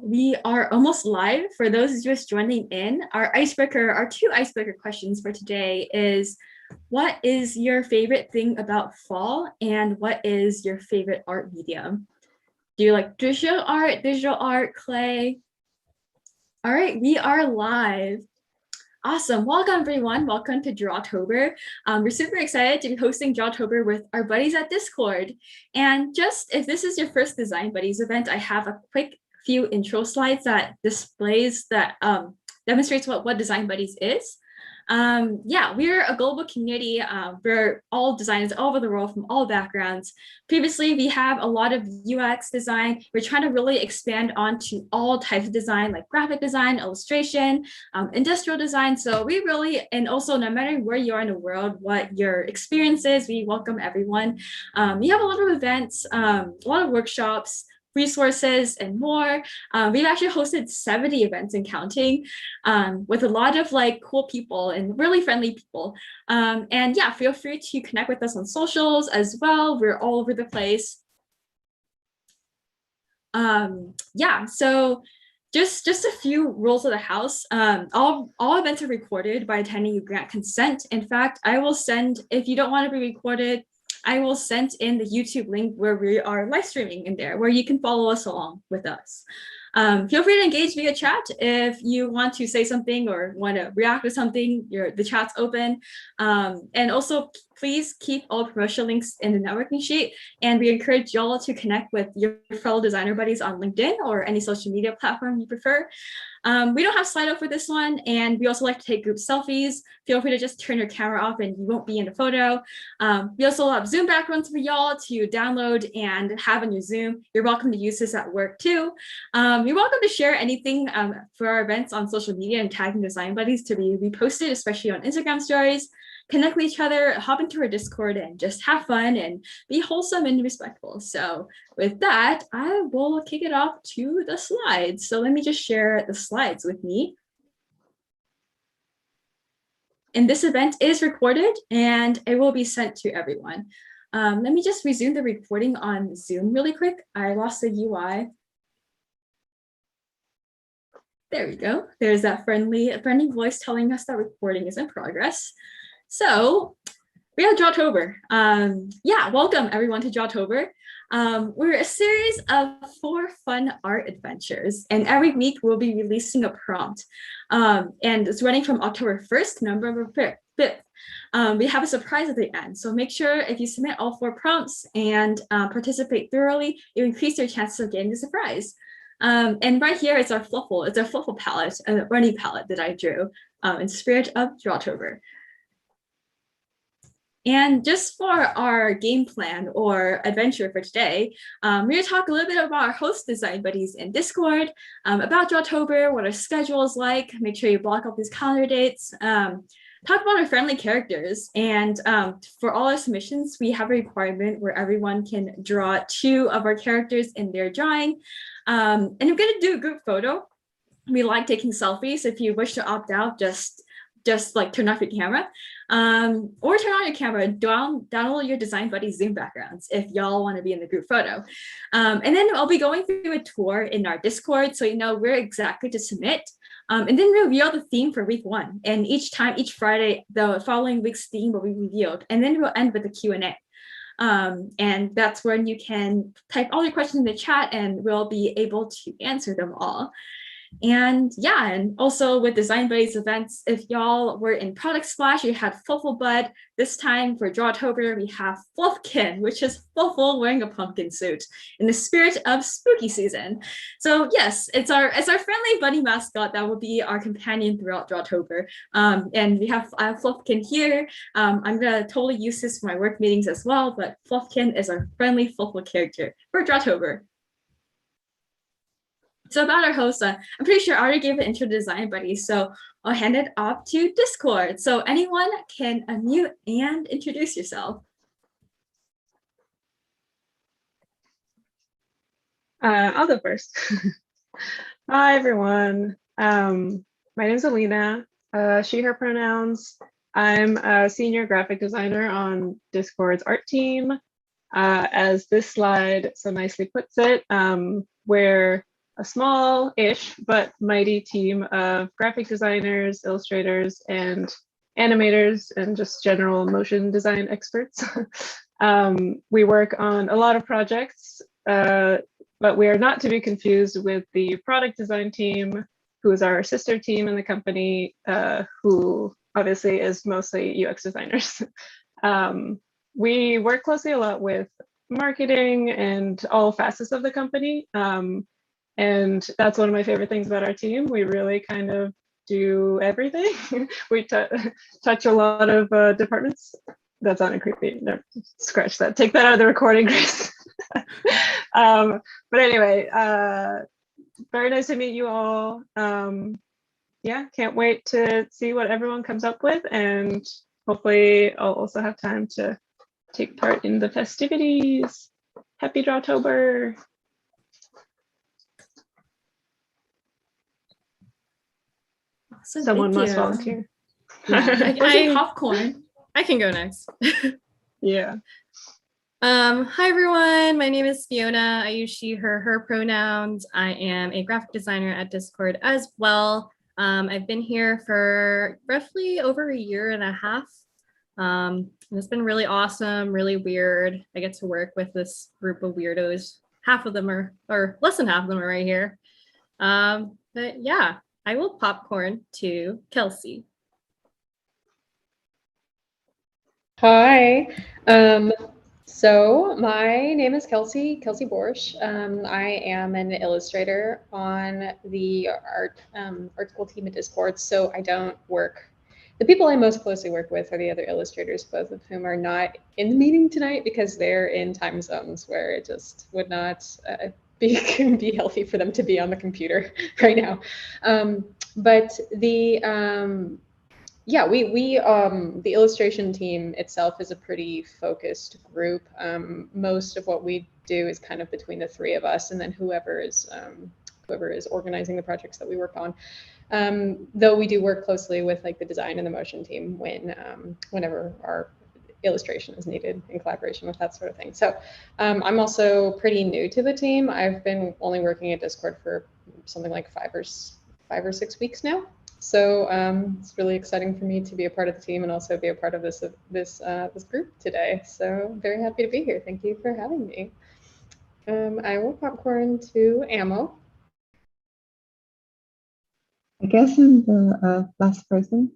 We are almost live. For those just joining in, our two icebreaker questions for today is, what is your favorite thing about fall, and what is your favorite art medium? Do you like digital art, clay? All right, we are live. Awesome. Welcome, everyone. Welcome to Drawtober. We're super excited to be hosting Drawtober with our buddies at Discord. And just if this is your first Design Buddies event, I have a quick few intro slides that demonstrates what Design Buddies is. Yeah, we're a global community. We're all designers all over the world from all backgrounds. Previously, we have a lot of UX design. We're trying to really expand onto all types of design, like graphic design, illustration, industrial design. So we really, and also no matter where you are in the world, what your experience is, we welcome everyone. We have a lot of events, a lot of workshops, resources, and more. We've actually hosted 70 events and counting, with a lot of cool people and really friendly people. And yeah, feel free to connect with us on socials as well. We're all over the place. Yeah, so just a few rules of the house. All events are recorded. By attending, you grant consent. In fact, I will send, if you don't want to be recorded, I will send in the YouTube link where we are live streaming in there, where you can follow us along with us. Feel free to engage via chat if you want to say something or want to react to something. The chat's open. And also, please keep all promotion links in the networking sheet. And we encourage y'all to connect with your fellow designer buddies on LinkedIn or any social media platform you prefer. We don't have Slido for this one, and we also like to take group selfies. Feel free to just turn your camera off and you won't be in the photo. We also have Zoom backgrounds for y'all to download and have on your Zoom. You're welcome to use this at work too. You're welcome to share anything for our events on social media and tagging Design Buddies to be reposted, especially on Instagram stories. Connect with each other, hop into our Discord, and just have fun and be wholesome and respectful. So with that, I will kick it off to the slides. So let me just share the slides with me. And this event is recorded and it will be sent to everyone. Let me just resume the recording on Zoom really quick. I lost the UI. There we go. There's that friendly voice telling us that recording is in progress. So we have Drawtober. Yeah, welcome everyone to Drawtober. We're a series of 4 fun art adventures, and every week we'll be releasing a prompt. And it's running from October 1st to November 5th. We have a surprise at the end, so make sure if you submit all 4 prompts and participate thoroughly, you increase your chances of getting the surprise. And right here is our Fluffle. It's our Fluffle palette, a running palette that I drew in spirit of Drawtober. And just for our game plan or adventure for today, we're going to talk a little bit about our host Design Buddies in Discord, about Drawtober, what our schedule is like. Make sure you block up these calendar dates. Talk about our friendly characters. And for all our submissions, we have a requirement where everyone can draw 2 of our characters in their drawing. And we're going to do a group photo. We like taking selfies. If you wish to opt out, just turn off your camera, or turn on your camera, download your Design Buddy Zoom backgrounds if y'all want to be in the group photo. And then I'll be going through a tour in our Discord so you know where exactly to submit. And then reveal the theme for week 1. And each Friday, the following week's theme will be revealed. And then we'll end with a Q&A. And that's when you can type all your questions in the chat and we'll be able to answer them all. And yeah, and also with Design Buddies events, if y'all were in Product Splash, you had Fluffle Bud. This time for Drawtober, we have Fluffkin, which is Fluffle wearing a pumpkin suit in the spirit of spooky season. So yes, it's our friendly bunny mascot that will be our companion throughout Drawtober. And we have Fluffkin here. I'm gonna totally use this for my work meetings as well, but Fluffkin is our friendly Fluffle character for Drawtober. So about our host, I'm pretty sure I already gave an intro to Design Buddies, so I'll hand it off to Discord. So anyone can unmute and introduce yourself. I'll go first. Hi, everyone. My name is Alina, she, her pronouns. I'm a senior graphic designer on Discord's art team. As this slide so nicely puts it, we're a small-ish but mighty team of graphic designers, illustrators, and animators, and just general motion design experts. We work on a lot of projects, but we are not to be confused with the product design team, who is our sister team in the company, who obviously is mostly UX designers. We work closely a lot with marketing and all facets of the company. And that's one of my favorite things about our team. We really kind of do everything. We touch a lot of departments. That sounded creepy. No, scratch that. Take that out of the recording, Grace. But anyway, very nice to meet you all. Yeah, can't wait to see what everyone comes up with, and hopefully I'll also have time to take part in the festivities. Happy Drawtober. Awesome, Someone thank must you. volunteer. Yeah, popcorn. I can go next. Yeah. Hi everyone, my name is Fiona. I use she, her pronouns. I am a graphic designer at Discord as well. I've been here for roughly over a year and a half. And it's been really awesome, really weird. I get to work with this group of weirdos. Half of them are, or less than half of them are right here. But yeah, I will popcorn to Kelsey. Hi. So my name is Kelsey Borsch. I am an illustrator on the art school team at Discord. So I don't work. The people I most closely work with are the other illustrators, both of whom are not in the meeting tonight because they're in time zones where it just would not be healthy for them to be on the computer right now. But the yeah, the illustration team itself is a pretty focused group. Most of what we do is kind of between the three of us, and then whoever is organizing the projects that we work on. Though we do work closely with like the design and the motion team whenever our illustration is needed in collaboration with that sort of thing. So I'm also pretty new to the team. I've been only working at Discord for something like 5 or 6 weeks now. So it's really exciting for me to be a part of the team and also be a part of this group today. So I'm very happy to be here. Thank you for having me. I will popcorn to Ammo. I guess I'm the last person.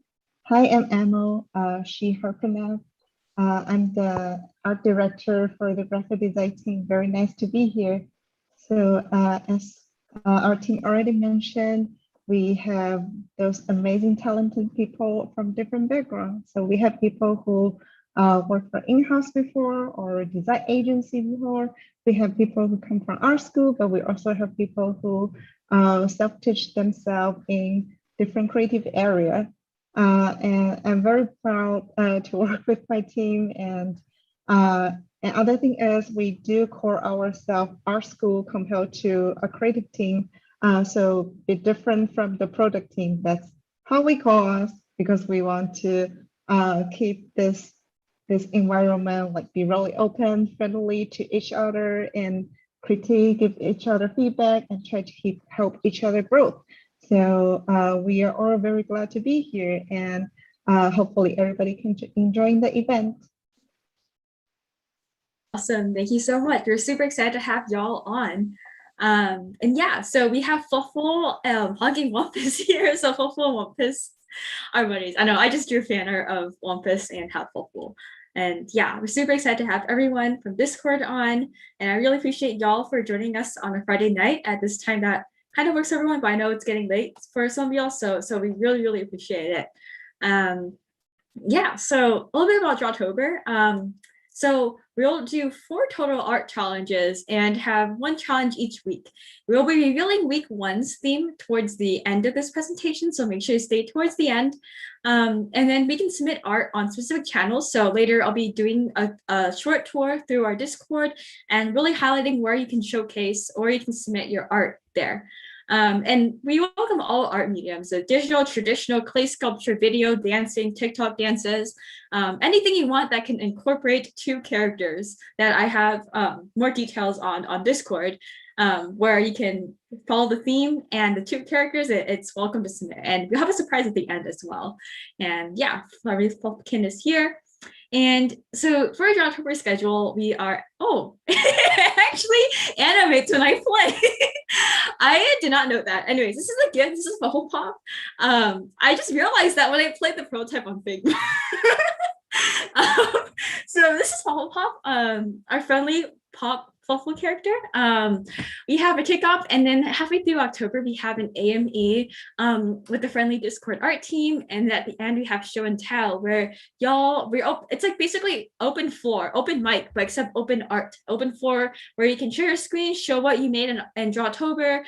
Hi, I'm Ammo, she, her pronoun. I'm the art director for the graphic design team. Very nice to be here. So as our team already mentioned, we have those amazing talented people from different backgrounds. So we have people who worked for in-house before or design agency before. We have people who come from art school, but we also have people who self-teach themselves in different creative areas. And I'm very proud to work with my team. And other thing is we do call ourselves art school compared to a creative team. So be different from the product team. That's how we call us because we want to keep this environment, like be really open, friendly to each other and critique, give each other feedback and try to help each other grow. So we are all very glad to be here and hopefully everybody can enjoy the event. Awesome, thank you so much. We're super excited to have y'all on. And yeah, so we have Fluffle hugging Wompis here. So Fluffle and Wompis are buddies. I know I just drew a banner of Wompis and have Fluffle. And yeah, we're super excited to have everyone from Discord on. And I really appreciate y'all for joining us on a Friday night at this time that kind of works for everyone, but I know it's getting late for some of y'all. So we really, really appreciate it. Yeah, so a little bit about Drawtober. So we'll do 4 total art challenges and have 1 challenge each week. We'll be revealing week 1's theme towards the end of this presentation, so make sure you stay towards the end. And then we can submit art on specific channels. So later I'll be doing a short tour through our Discord and really highlighting where you can showcase or you can submit your art there. And we welcome all art mediums, so digital, traditional, clay sculpture, video, dancing, TikTok dances, anything you want that can incorporate 2 characters that I have more details on Discord. where you can follow the theme and the two characters. It's welcome to submit. And we have a surprise at the end as well. And yeah, Flurry Fluffkin is here. And so for our Drawtober schedule, we are, actually animates when I play. I did not know that. Anyways, this is a gift. This is Bubble Pop. I just realized that when I played the prototype on Figma. So this is Bubble Pop, our friendly pop Fluffle character. We have a kickoff, and then halfway through October, we have an AME with the friendly Discord art team, and at the end we have show and tell, where it's like basically open floor, open mic, but except open art, open floor, where you can share your screen, show what you made in Drawtober,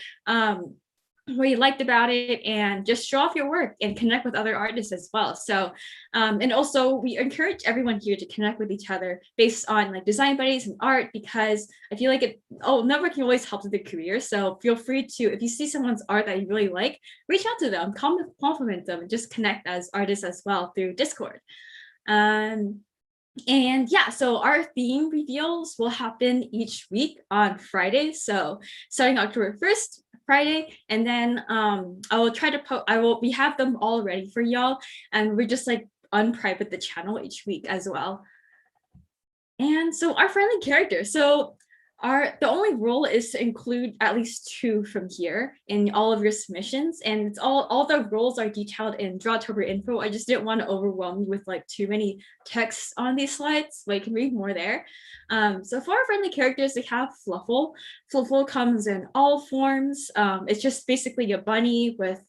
what you liked about it, and just show off your work and connect with other artists as well. So and also we encourage everyone here to connect with each other based on like design buddies and art, because I feel like networking always helps with their career. So feel free to, if you see someone's art that you really like, reach out to them, compliment them, and just connect as artists as well through Discord. And yeah, so our theme reveals will happen each week on Friday. So starting October 1st, Friday, and then I will try to we have them all ready for y'all, and we're just like unprivate the channel each week as well. And so our friendly characters, so the only rule is to include at least 2 from here in all of your submissions, and it's all the rules are detailed in Drawtober info. I just didn't want to overwhelm you with like too many texts on these slides, but you can read more there. So for our friendly characters, we have Fluffle. Fluffle comes in all forms. It's just basically a bunny with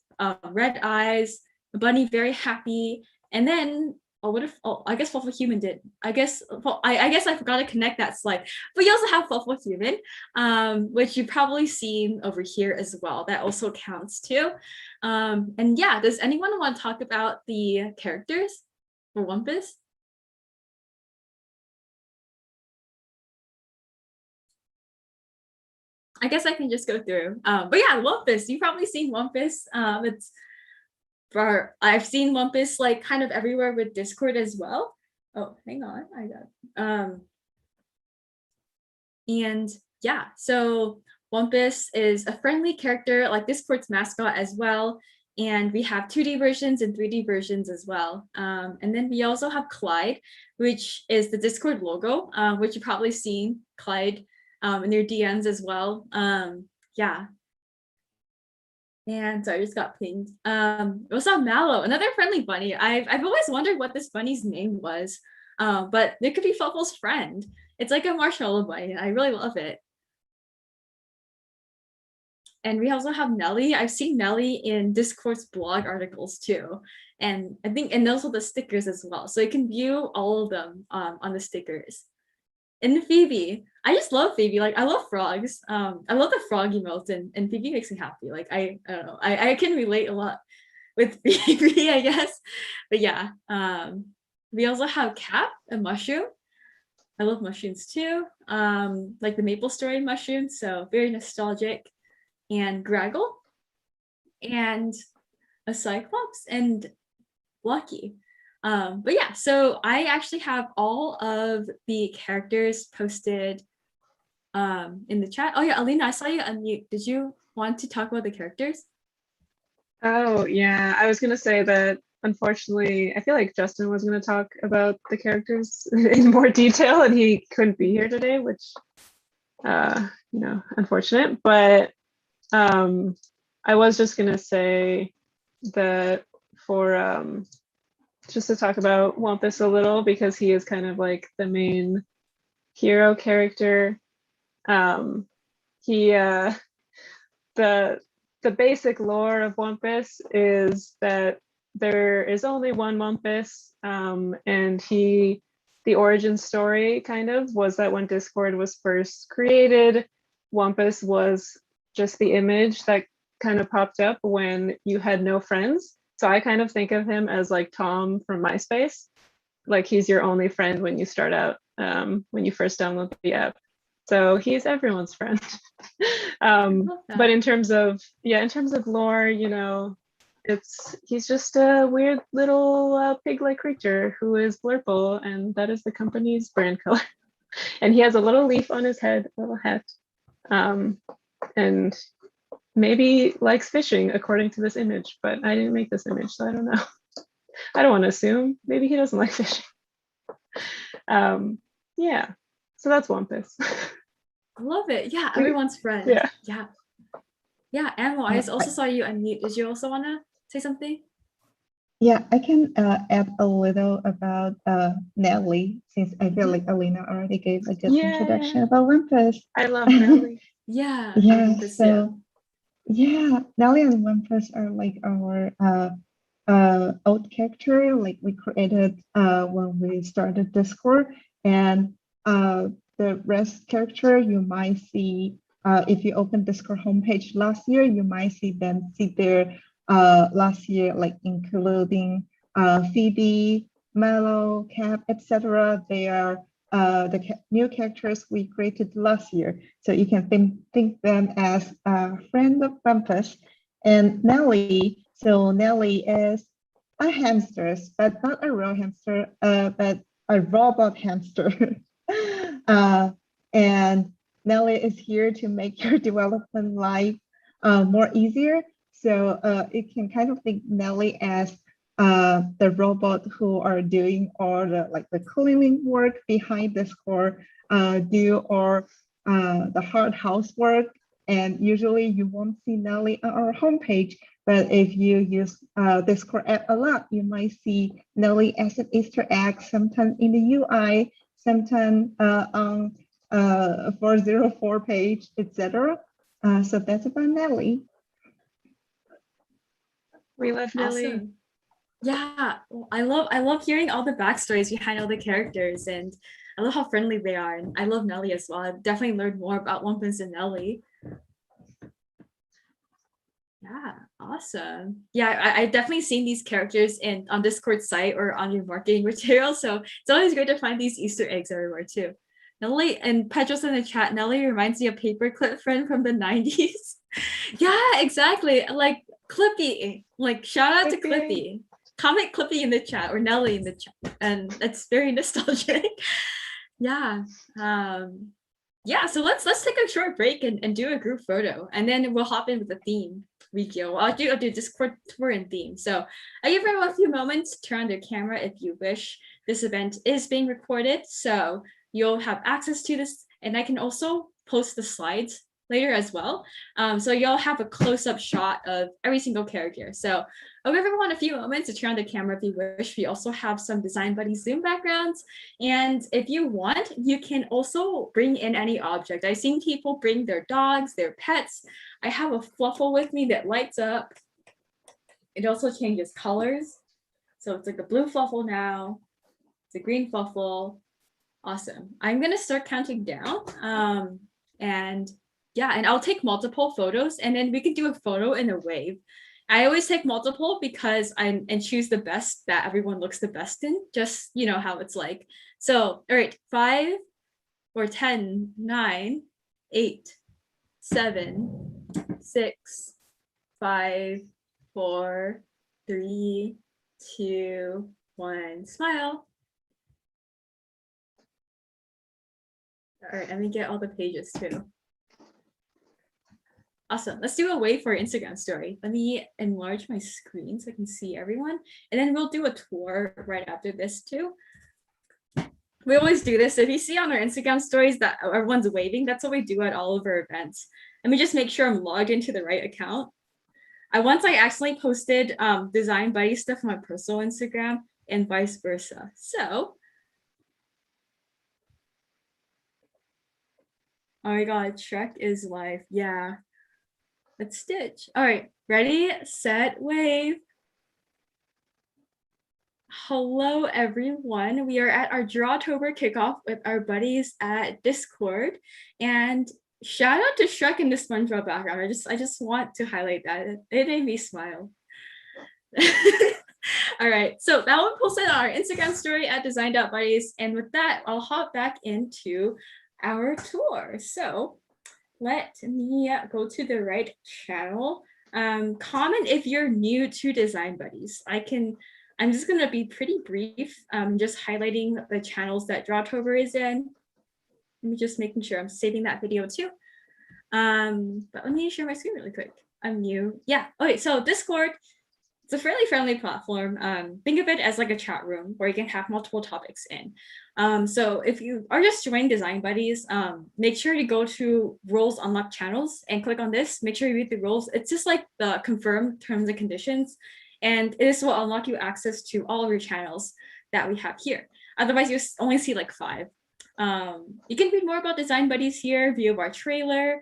red eyes, a bunny very happy, and then I guess Fluffle Human did. I guess I forgot to connect that slide. But you also have Fluffle Human, which you've probably seen over here as well. That also counts too. And yeah, does anyone want to talk about the characters for Wompis? I guess I can just go through. But yeah, Wompis, you've probably seen Wompis. I've seen Wompis like kind of everywhere with Discord as well. Oh, hang on, I got and yeah, so Wompis is a friendly character like Discord's mascot as well, and we have 2D versions and 3D versions as well. And then we also have Clyde, which is the Discord logo, which you've probably seen Clyde in your DMs as well. Yeah. And so I just got pinged. What's up, Mallow? Another friendly bunny. I've always wondered what this bunny's name was, but it could be Fluffle's friend. It's like a marshmallow bunny. I really love it. And we also have Nelly. I've seen Nelly in Discord's blog articles too, and I think those are the stickers as well. So you can view all of them on the stickers. And Phoebe, I just love Phoebe. Like I love frogs. I love the frog emotes, and Phoebe makes me happy. Like I don't know. I can relate a lot with Phoebe, I guess. But yeah, we also have Cap and Mushroom. I love mushrooms too. Like the Maple Story mushroom, so very nostalgic. And Graggle, and a Cyclops, and Lucky. But yeah, so I actually have all of the characters posted in the chat. Oh yeah, Alina, I saw you unmute. Did you want to talk about the characters? Oh yeah, I was gonna say that unfortunately, I feel like Justin was gonna talk about the characters in more detail, and he couldn't be here today, which unfortunate. But I was just gonna say that for just to talk about Wompis a little, because he is kind of like the main hero character. The basic lore of Wompis is that there is only one Wompis, and the origin story kind of was that when Discord was first created, Wompis was just the image that kind of popped up when you had no friends. So I kind of think of him as like Tom from MySpace. Like he's your only friend when you start out, when you first download the app. So he's everyone's friend. But in terms of lore, he's just a weird little pig-like creature who is Blurple, and that is the company's brand color. And he has a little leaf on his head, a little hat. and maybe likes fishing according to this image, but I didn't make this image, so I don't know. I don't want to assume. Maybe he doesn't like fishing. Yeah, so that's Wompis. I love it. Yeah, everyone's friend. Yeah. Yeah. Yeah, Amo, I also saw you unmute. Did you also want to say something? Yeah, I can add a little about Nelly, since I feel like Alina already gave a good introduction about Wompis. I love Nelly. Yeah. Yeah, so yeah, Nelly and Wompis are like our old character, like we created when we started Discord, and the rest character you might see if you open Discord homepage last year, you might see them there last year, like including Phoebe, Mellow, Cap, etc. They are the new characters we created last year, so you can think them as a friend of Bumpus. And Nelly, so Nelly is a hamster, but not a real hamster, but a robot hamster. And Nelly is here to make your development life more easier. So you can kind of think Nelly as the robot who are doing all the cleaning work behind Discord, do all the hard housework. And usually you won't see Nelly on our homepage, but if you use Discord app a lot, you might see Nelly as an Easter egg, sometimes in the UI, sometimes on 404 page, etc. So that's about Nelly. We love Nelly. Awesome. Yeah, I love hearing all the backstories behind all the characters, and I love how friendly they are. And I love Nelly as well. I've definitely learned more about Wompis and Nelly. Yeah, awesome. Yeah, I definitely seen these characters on Discord site or on your marketing material. So it's always great to find these Easter eggs everywhere too. Nelly, and Pedro's in the chat, Nelly reminds me of Paperclip friend from the 90s. Yeah, exactly. Like Clippy. Like shout out to Clippy. Comment Clippy in the chat or Nelly in the chat. And that's very nostalgic. Yeah. Yeah, so let's take a short break and do a group photo, and then we'll hop in with the theme. I'll do Discord tour and theme. So I give everyone a few moments to turn on their camera if you wish. This event is being recorded, so you'll have access to this, and I can also post the slides later as well. So you'll have a close-up shot of every single character. So I'll give everyone a few moments to turn on the camera if you wish. We also have some Design Buddy Zoom backgrounds. And if you want, you can also bring in any object. I've seen people bring their dogs, their pets. I have a fluffle with me that lights up. It also changes colors. So it's like a blue fluffle now. It's a green fluffle. Awesome. I'm going to start counting down. And I'll take multiple photos, and then we could do a photo in a wave. I always take multiple because and choose the best that everyone looks the best in, just you know how it's like. So, all right, 5 or 10, 9, 8, 7, 6, 5, 4, 3, 2, 1, smile. All right, let me get all the pages too. Awesome. Let's do a wave for Instagram story. Let me enlarge my screen so I can see everyone. And then we'll do a tour right after this too. We always do this. If you see on our Instagram stories that everyone's waving, that's what we do at all of our events. Let me just make sure I'm logged into the right account. Once I accidentally posted Design Buddy stuff on my personal Instagram and vice versa. So, oh my God, Shrek is live. Yeah. Let's stitch. All right, ready, set, wave. Hello, everyone. We are at our Drawtober kickoff with our buddies at Discord. And shout out to Shrek in the SpongeBob background. I just want to highlight that. It made me smile. All right, so that one posted on our Instagram story at design.buddies. And with that, I'll hop back into our tour. So let me go to the right channel. Comment if you're new to Design Buddies. I'm just gonna be pretty brief, just highlighting the channels that Drawtober is in. Let me just making sure I'm saving that video too. But let me share my screen really quick. I'm new. Yeah. Okay. So Discord, it's a fairly friendly platform. Think of it as like a chat room where you can have multiple topics in. So if you are just joining Design Buddies, make sure to go to Roles Unlock Channels and click on this. Make sure you read the rules. It's just like the confirmed terms and conditions. And this will unlock you access to all of your channels that we have here. Otherwise, you only see like 5. You can read more about Design Buddies here, view of our trailer,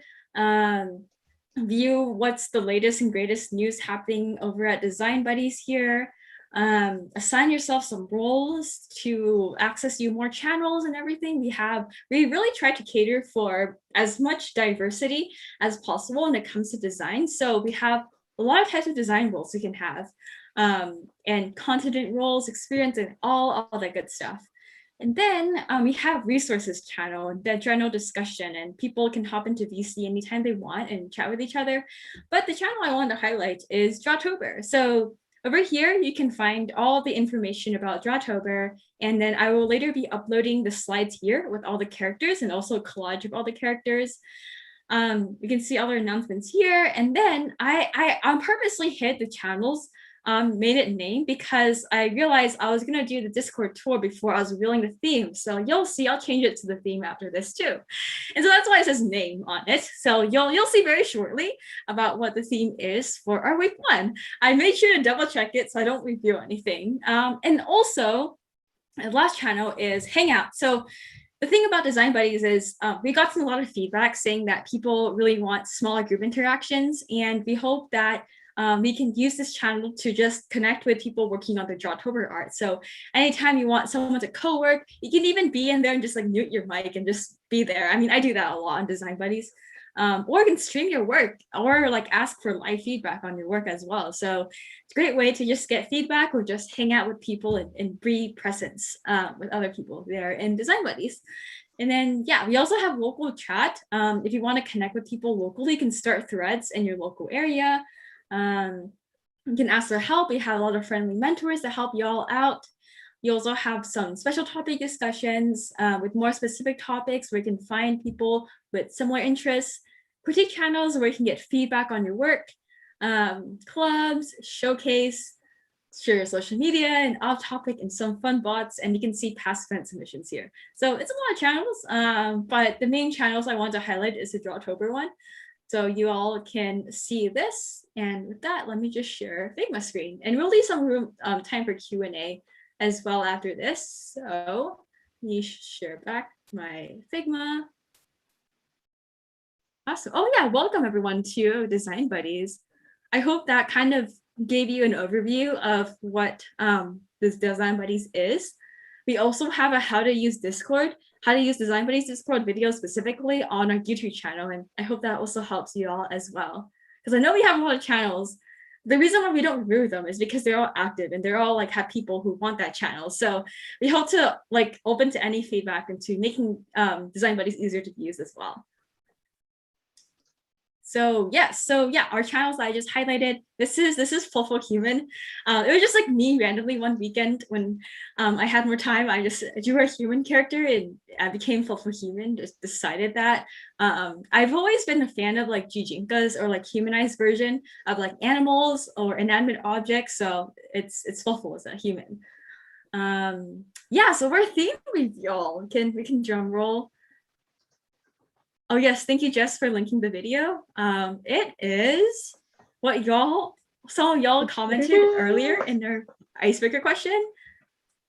view what's the latest and greatest news happening over at Design Buddies here, assign yourself some roles to access you more channels and everything. We really try to cater for as much diversity as possible when it comes to design. So we have a lot of types of design roles you can have, and content roles, experience, and all that good stuff. And then we have resources channel, the general discussion, and people can hop into VC anytime they want and chat with each other. But the channel I wanted to highlight is Drawtober. So over here, you can find all the information about Drawtober, and then I will later be uploading the slides here with all the characters and also a collage of all the characters. You can see all the announcements here. And then I purposely hid the channels, made it name, because I realized I was gonna do the Discord tour before I was revealing the theme. So you'll see, I'll change it to the theme after this too. And so that's why it says name on it. So you'll see very shortly about what the theme is for our week 1. I made sure to double check it so I don't reveal anything. And also, the last channel is Hangout. So the thing about Design Buddies is we got a lot of feedback saying that people really want smaller group interactions, and we hope that we can use this channel to just connect with people working on the Drawtober art. So anytime you want someone to co-work, you can even be in there and just like mute your mic and just be there. I mean, I do that a lot on Design Buddies. Or you can stream your work or like ask for live feedback on your work as well. So it's a great way to just get feedback or just hang out with people and be presence with other people there in Design Buddies. And then, yeah, we also have local chat. If you want to connect with people locally, you can start threads in your local area. You can ask for help. We have a lot of friendly mentors to help you all out. You also have some special topic discussions with more specific topics where you can find people with similar interests, critique channels where you can get feedback on your work, clubs, showcase, share your social media and off topic, and some fun bots, and you can see past event submissions here. So it's a lot of channels, but the main channels I want to highlight is the Drawtober one. So you all can see this. And with that, let me just share Figma screen, and we'll leave some room, time for Q&A as well after this. So let me share back my Figma. Awesome. Oh yeah, welcome everyone to Design Buddies. I hope that kind of gave you an overview of what this Design Buddies is. We also have a how to use Discord, how to use Design Buddies Discord video specifically on our YouTube channel. And I hope that also helps you all as well. Because I know we have a lot of channels. The reason why we don't remove them is because they're all active and they're all like have people who want that channel. So we hope to like open to any feedback and to making Design Buddies easier to use as well. So yes, our channels that I just highlighted, this is Full Human. It was just like me randomly one weekend when I had more time. I just drew a human character and I became Full Human, just decided that. I've always been a fan of like jijinkas or like humanized version of like animals or inanimate objects. So it's Full as a human. Yeah, so we're theme reveal. We can drum roll. Oh yes, thank you, Jess, for linking the video. It is what some of y'all commented earlier in their icebreaker question.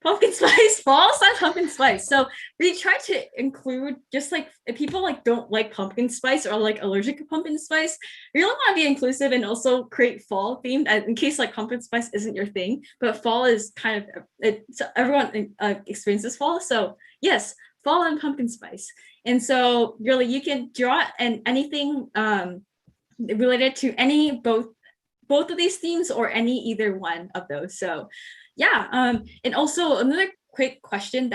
Pumpkin spice, fall style pumpkin spice. So we try to include just like if people like don't like pumpkin spice or like allergic to pumpkin spice, we really want to be inclusive and also create fall themed in case like pumpkin spice isn't your thing, but fall is kind of everyone experiences fall. So yes, fall and pumpkin spice. And so really you can draw and anything related to both of these themes or either one of those. So yeah, and also another quick thing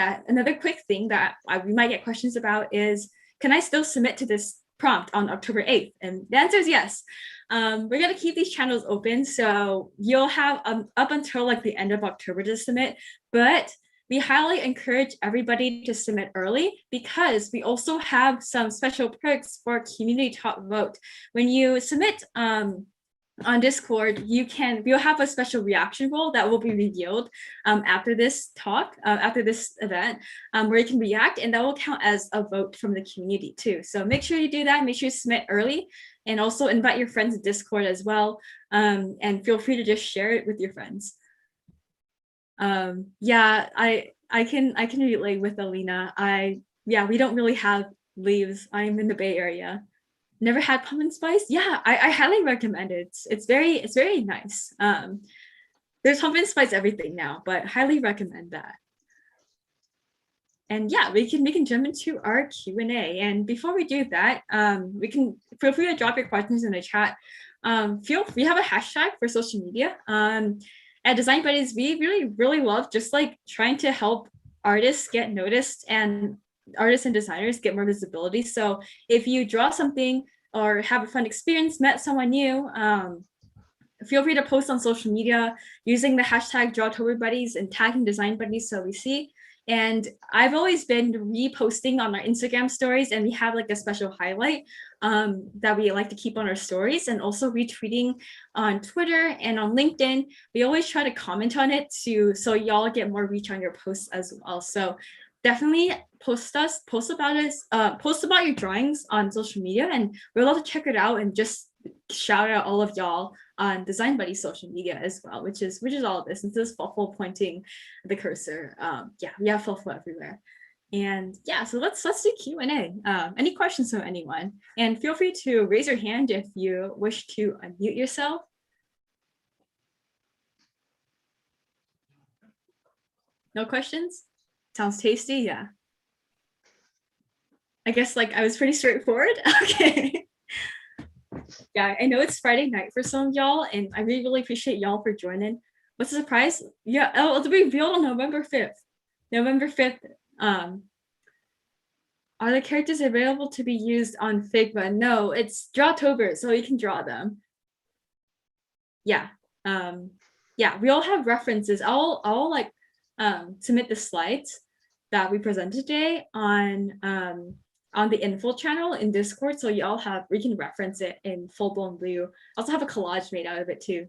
that we might get questions about is, can I still submit to this prompt on October 8th? And the answer is yes. We're gonna keep these channels open, so you'll have up until like the end of October to submit, but we highly encourage everybody to submit early because we also have some special perks for community top vote. When you submit on Discord, we'll have a special reaction role that will be revealed after this talk, after this event, where you can react, and that will count as a vote from the community too. So make sure you do that, make sure you submit early, and also invite your friends to Discord as well, and feel free to just share it with your friends. Yeah, I can relate with Alina. We don't really have leaves. I'm in the Bay Area. Never had pumpkin spice. Yeah, I highly recommend it. It's very nice. There's pumpkin spice everything now, but highly recommend that. And yeah, we can jump into our Q&A. And before we do that, we can feel free to drop your questions in the chat. We have a hashtag for social media. At Design Buddies, we really love just like trying to help artists get noticed and artists and designers get more visibility. So if you draw something or have a fun experience, met someone new, feel free to post on social media using the hashtag Drawtober Buddies and tagging Design Buddies so we see. And I've always been reposting on our Instagram stories, and we have like a special highlight that we like to keep on our stories, and also retweeting on Twitter and on LinkedIn. We always try to comment on it so y'all get more reach on your posts as well. So definitely post about us, post about your drawings on social media, and we'd love to check it out and just shout out all of y'all on Design Buddy social media as well, which is all of this. This is Fluffle pointing the cursor. Yeah, we have Fluffle everywhere. And yeah, so let's do Q&A. Any questions from anyone? And feel free to raise your hand if you wish to unmute yourself. No questions? Sounds tasty, yeah. I guess like I was pretty straightforward. Okay. Yeah, I know it's Friday night for some of y'all, and I really appreciate y'all for joining. What's the surprise? Yeah, it'll be revealed on November 5th. November 5th. Are the characters available to be used on Figma? No, it's Drawtober, so you can draw them. Yeah. Yeah, we all have references. I'll like submit the slides that we presented today on the info channel in Discord, so we can reference it in full-blown blue. I also have a collage made out of it too.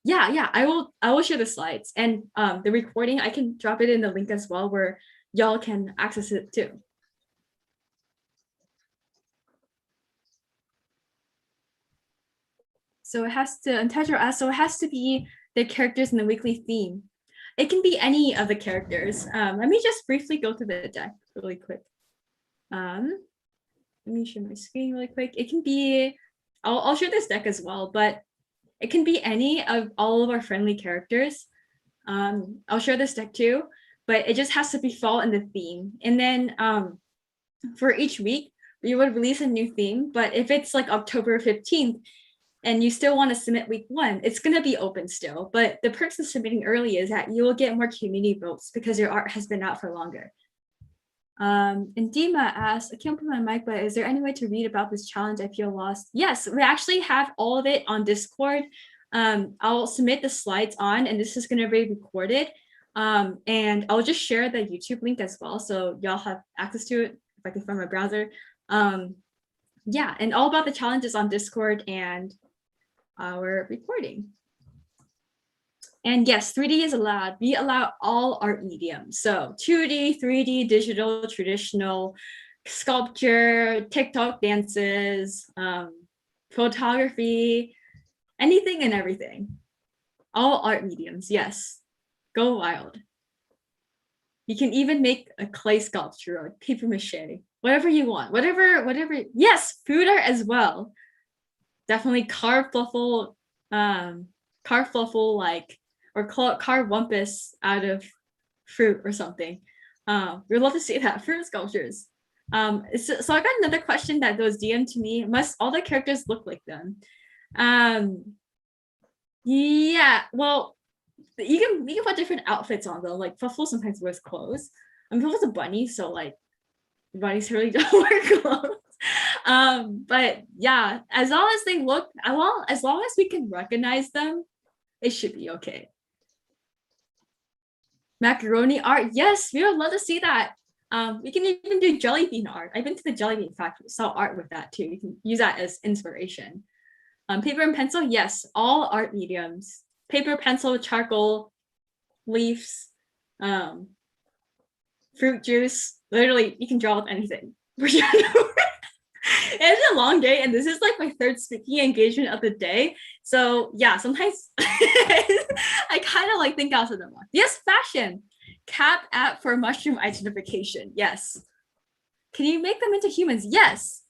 Yeah, I will share the slides, and the recording, I can drop it in the link as well where y'all can access it too. So it has to be the characters in the weekly theme. It can be any of the characters. Let me just briefly go through the deck really quick. Let me share my screen really quick. It can be, I'll share this deck as well, but it can be any of all of our friendly characters. I'll share this deck too, but it just has to be fall in the theme. And then for each week, we would release a new theme, but if it's like October 15th, and you still want to submit week 1, it's going to be open still. But the perks of submitting early is that you will get more community votes because your art has been out for longer. And Dima asked, I can't put my mic, but is there any way to read about this challenge? I feel lost. Yes, we actually have all of it on Discord. I'll submit the slides on, and this is going to be recorded. And I'll just share the YouTube link as well, so y'all have access to it if I can find my browser. Yeah, and all about the challenges on Discord and our recording. And yes, 3D is allowed. We allow all art mediums. So 2D, 3D, digital, traditional, sculpture, TikTok dances, photography, anything and everything. All art mediums, yes. Go wild. You can even make a clay sculpture or paper mache, whatever you want, whatever. Yes, food art as well. Definitely carve fluffle like, or carve Wompis out of fruit or something. We'd love to see that, fruit sculptures. So I got another question that goes DM to me. Must all the characters look like them? Yeah, well, you can put different outfits on them. Like Fluffle sometimes wears clothes. Fluffle's a bunny, so like bunnies really don't wear clothes. But yeah, as long as they look, as long as we can recognize them, it should be okay. Macaroni art. Yes, we would love to see that. We can even do jelly bean art. I've been to the jelly bean factory, saw art with that too. You can use that as inspiration. Paper and pencil, yes, all art mediums. Paper, pencil, charcoal, leaves, fruit juice. Literally, you can draw with anything. It's a long day, and this is like my third speaking engagement of the day. So yeah, sometimes I kind of like think outside the box. Yes, fashion. Cap app for mushroom identification. Yes. Can you make them into humans? Yes.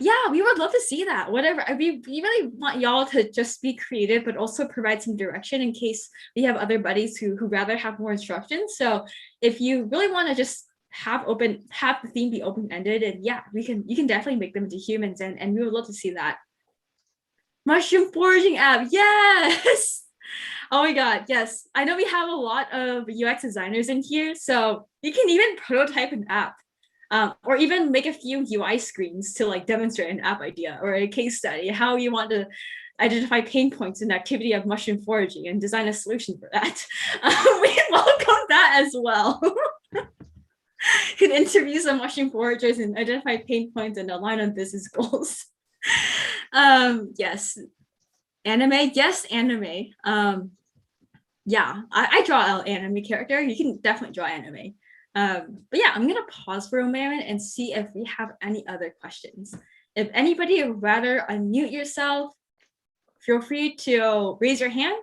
Yeah, we would love to see that. Whatever. We really want y'all to just be creative, but also provide some direction in case we have other buddies who rather have more instructions. So if you really want to just have the theme be open-ended, and yeah, you can definitely make them into humans, and we would love to see that. Mushroom foraging app. Yes. Oh my God, yes. I know we have a lot of UX designers in here, so you can even prototype an app. Or even make a few UI screens to like demonstrate an app idea or a case study, how you want to identify pain points in the activity of mushroom foraging and design a solution for that. We welcome that as well. Can interview some mushroom foragers and identify pain points and align on business goals. Yes. Anime, yes, anime. Yeah, I draw an anime character. You can definitely draw anime. But yeah, I'm gonna pause for a moment and see if we have any other questions. If anybody would rather unmute yourself, feel free to raise your hand.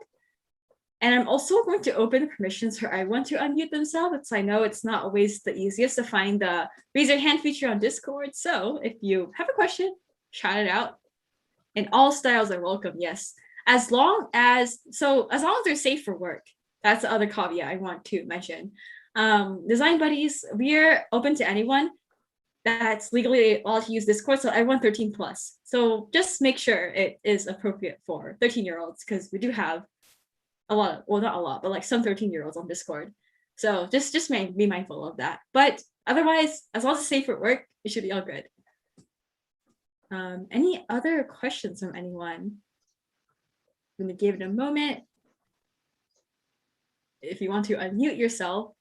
And I'm also going to open permissions for everyone to unmute themselves, because I know it's not always the easiest to find the raise your hand feature on Discord. So if you have a question, shout it out. And all styles are welcome, yes. As long as they're safe for work. That's the other caveat I want to mention. Design buddies, we're open to anyone that's legally allowed to use Discord, so everyone 13 plus. So just make sure it is appropriate for 13-year-olds, because we do have a lot, well, not a lot, but like some 13-year-olds on Discord. So just be mindful of that. But otherwise, as long as it's safe for work, it should be all good. Any other questions from anyone? I'm gonna give it a moment. If you want to unmute yourself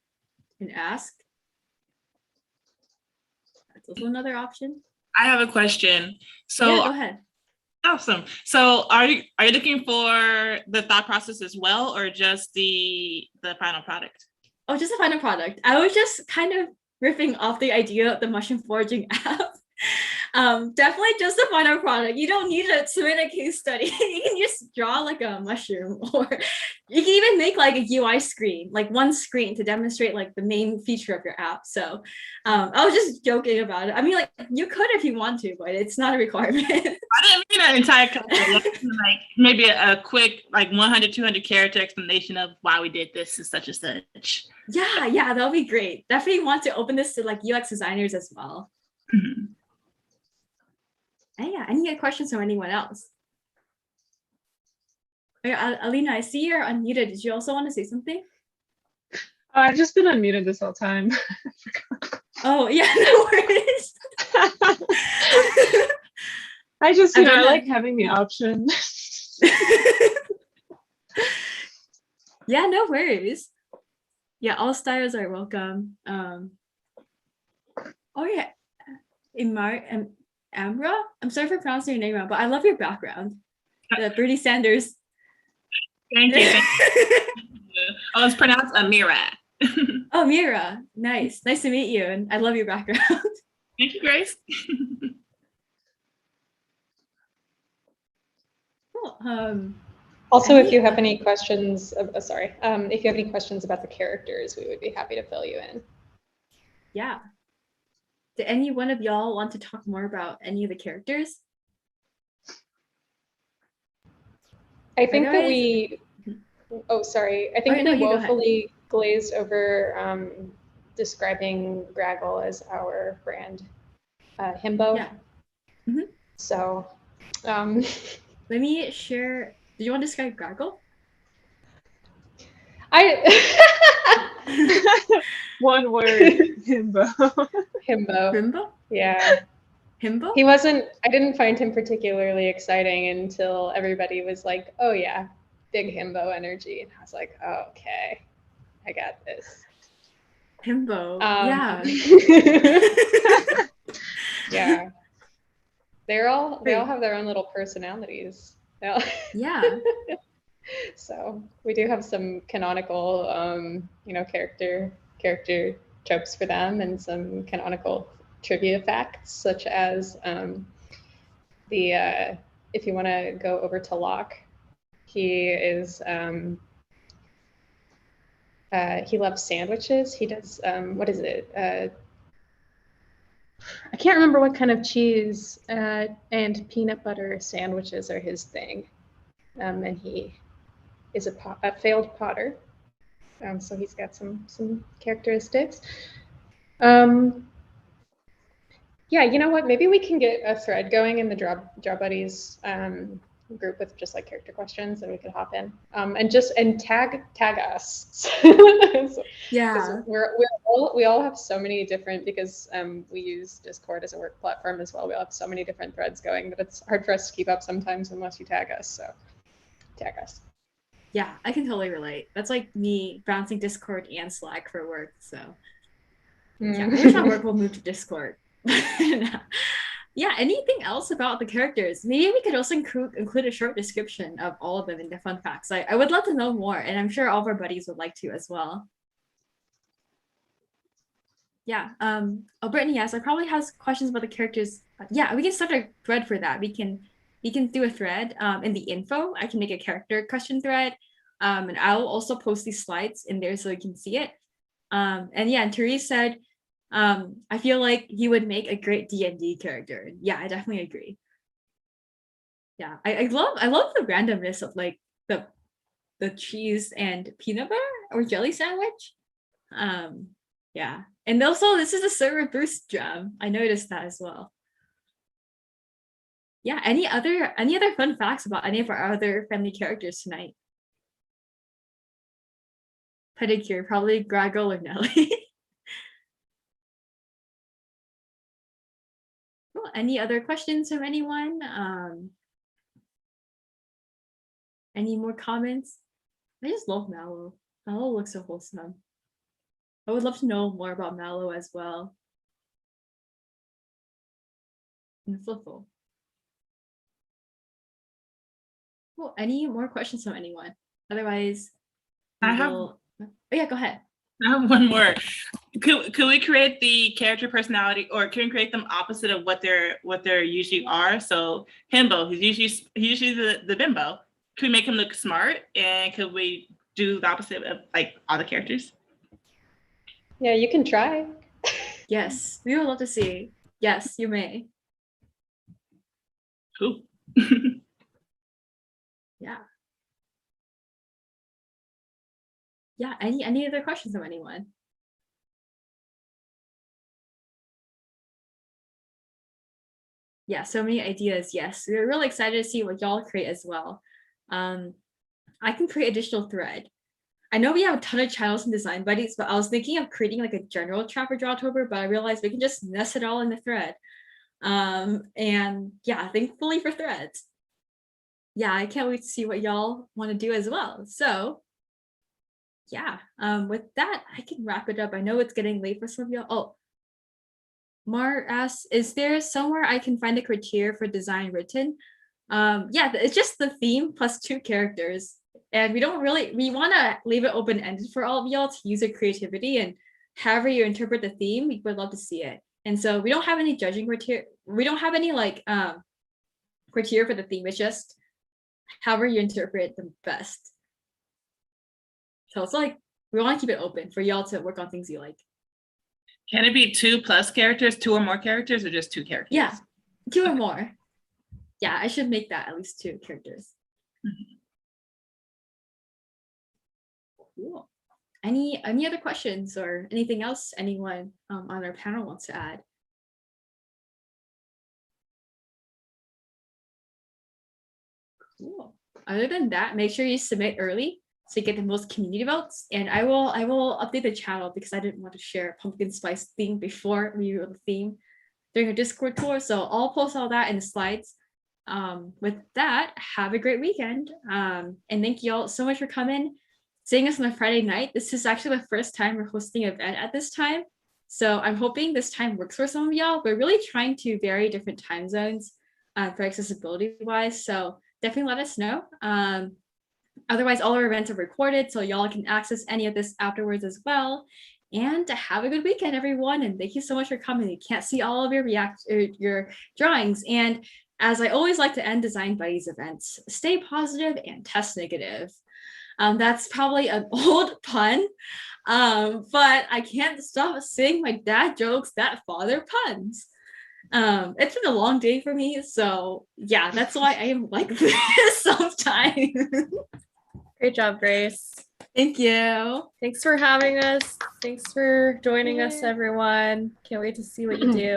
and ask. That's also another option. I have a question. So yeah, go ahead. Awesome. So are you looking for the thought process as well, or just the final product? Oh, just the final product. I was just kind of riffing off the idea of the mushroom foraging app. Definitely just the final product. You don't need to submit a case study. You can just draw like a mushroom, or you can even make like a UI screen, like one screen to demonstrate like the main feature of your app. So I was just joking about it. I mean, like you could if you want to, but it's not a requirement. I didn't mean an entire like maybe a quick like 100, 200 character explanation of why we did this and such and such. Yeah, that'll be great. Definitely want to open this to like UX designers as well. Mm-hmm. And yeah, any other questions from anyone else? Alina, I see you're unmuted. Did you also want to say something? I've just been unmuted this whole time. Oh, yeah, no worries. I like having the option. Yeah, no worries. Yeah, all styles are welcome. Oh yeah, Amra? I'm sorry for pronouncing your name wrong, but I love your background. The Bernie Sanders. Thank you. Oh, it's pronounced Amira. Oh, Mira. Nice to meet you, and I love your background. Thank you, Grace. Cool. Also, if you have any questions, if you have any questions about the characters, we would be happy to fill you in. Yeah. Did any one of y'all want to talk more about any of the characters? I think that we, I think we woefully glazed over describing Graggle as our brand himbo. Yeah. Mm-hmm. So, let me share. Do you want to describe Graggle? One word, himbo. Himbo? Yeah. Himbo? I didn't find him particularly exciting until everybody was like, oh yeah, big himbo energy. And I was like, oh, okay. I got this. Himbo. Yeah. Yeah. They all have their own little personalities. Yeah. So we do have some canonical, character tropes for them, and some canonical trivia facts, such as if you want to go over to Locke, he is he loves sandwiches. He does what is it? I can't remember what kind of cheese and peanut butter sandwiches are his thing, and he is a failed potter. So he's got some characteristics. Yeah, you know what? Maybe we can get a thread going in the Draw Buddies group with just like character questions, and we could hop in and tag us. So, Yeah. we all have so many different, because we use Discord as a work platform as well. We all have so many different threads going that it's hard for us to keep up sometimes unless you tag us. So tag us. Yeah, I can totally relate. That's like me bouncing Discord and Slack for work. So yeah, I wish my work will move to Discord. Yeah, anything else about the characters? Maybe we could also include a short description of all of them in the fun facts. I would love to know more, and I'm sure all of our buddies would like to as well. Yeah. Brittany, yes, I probably has questions about the characters. Yeah, we can start a thread for that. We can do a thread in the info. I can make a character question thread. And I'll also post these slides in there so you can see it. And yeah, and Therese said, I feel like you would make a great D&D character. Yeah, I definitely agree. Yeah, I love the randomness of like the cheese and peanut butter or jelly sandwich. Yeah, and also this is a server boost gem. I noticed that as well. Yeah, any other fun facts about any of our other friendly characters tonight? Pedicure, probably Graggle or Nelly. Cool. Any other questions from anyone? Any more comments? I just love Mallow. Mallow looks so wholesome. I would love to know more about Mallow as well. And Fliffle. Cool. Any more questions from anyone? Otherwise, oh yeah, go ahead. I have one more. Could we create the character personality, or can we create them opposite of what they're usually are? So Himbo, he's usually the bimbo. Could we make him look smart, and could we do the opposite of like all the characters? Yeah, you can try. Yes, we would love to see. Yes, you may. Cool. Yeah. Yeah, any other questions from anyone? Yeah, so many ideas. Yes, we're really excited to see what y'all create as well. I can create additional thread. I know we have a ton of channels and design buddies, but I was thinking of creating like a general chat for Drawtober, but I realized we can just nest it all in the thread. And yeah, thankfully for threads. Yeah, I can't wait to see what y'all want to do as well. So yeah, with that, I can wrap it up. I know it's getting late for some of y'all. Oh, Mar asks, is there somewhere I can find a criteria for design written? Yeah, it's just the theme plus 2 characters. And we want to leave it open-ended for all of y'all to use your creativity, and however you interpret the theme, we would love to see it. And so we don't have any judging criteria. We don't have any like criteria for the theme. It's just however you interpret the best. So it's like, we want to keep it open for y'all to work on things you like. Can it be 2 plus characters, 2 or more characters, or just 2 characters? Yeah, 2 or more. Yeah, I should make that at least 2 characters. Mm-hmm. Cool. Any other questions or anything else anyone on our panel wants to add? Cool. Other than that, make sure you submit early so you get the most community votes. And I will update the channel because I didn't want to share pumpkin spice theme before we wrote the theme during a Discord tour. So I'll post all that in the slides. With that, have a great weekend. And thank you all so much for coming. seeing us on a Friday night. This is actually the first time we're hosting an event at this time. So I'm hoping this time works for some of y'all. We're really trying to vary different time zones for accessibility wise. So definitely let us know. Otherwise, all our events are recorded, so y'all can access any of this afterwards as well. And have a good weekend, everyone. And thank you so much for coming. You can't see all of your drawings. And as I always like to end Design Buddies events, stay positive and test negative. That's probably an old pun, but I can't stop saying my dad jokes that father puns. It's been a long day for me, so yeah, that's why I am like this sometimes. Great job, Grace. Thank you. Thanks for having us. Thanks for joining us, everyone. Can't wait to see what you do.